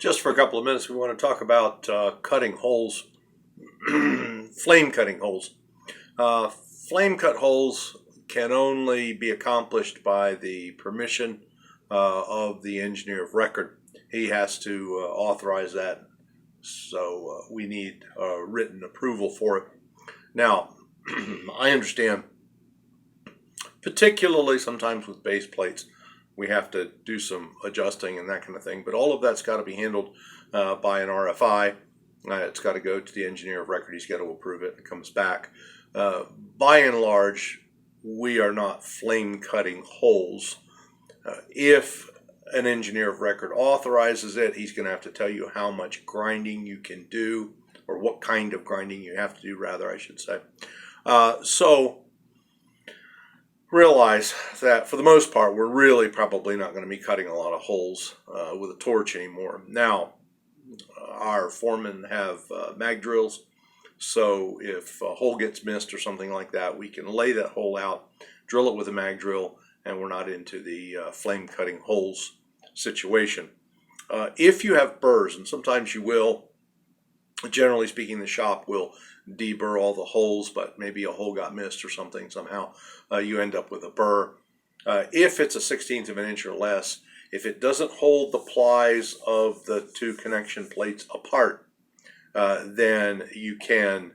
Just for a couple of minutes, we want to talk about cutting holes, flame cutting holes. Flame cut holes can only be accomplished by the permission of the engineer of record. He has to authorize that, so we need written approval for it. Now, I understand, particularly sometimes with base plates, we have to do some adjusting and that kind of thing, but all of that's got to be handled by an RFI. It's got to go to the engineer of record. He's got to approve it. It comes back. By and large, we are not flame cutting holes. If an engineer of record authorizes it, he's going to have to tell you how much grinding you can do, or what kind of grinding you have to do, rather, I should say. So realize that for the most part, we're really probably not going to be cutting a lot of holes with a torch anymore. Now, our foremen have mag drills, so if a hole gets missed or something like that, we can lay that hole out, drill it with a mag drill, and we're not into the flame cutting holes situation. If you have burrs, and sometimes you will, generally speaking, the shop will deburr all the holes, but maybe a hole got missed or something somehow, you end up with a burr. If it's a 1/16 of an inch or less, if it doesn't hold the plies of the two connection plates apart, then you can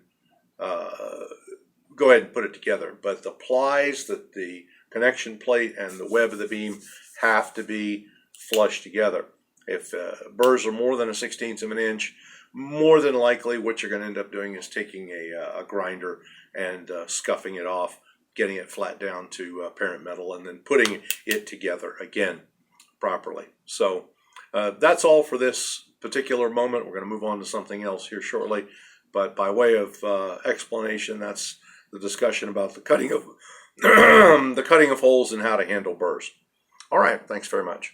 go ahead and put it together. But the plies, that the connection plate and the web of the beam have to be flush together. If burrs are more than a 1/16 of an inch, more than likely what you're going to end up doing is taking a grinder and scuffing it off, getting it flat down to parent metal, and then putting it together again properly. So that's all for this particular moment. We're going to move on to something else here shortly, but by way of explanation, that's the discussion about the cutting of the cutting of holes and how to handle burrs. All right, thanks very much.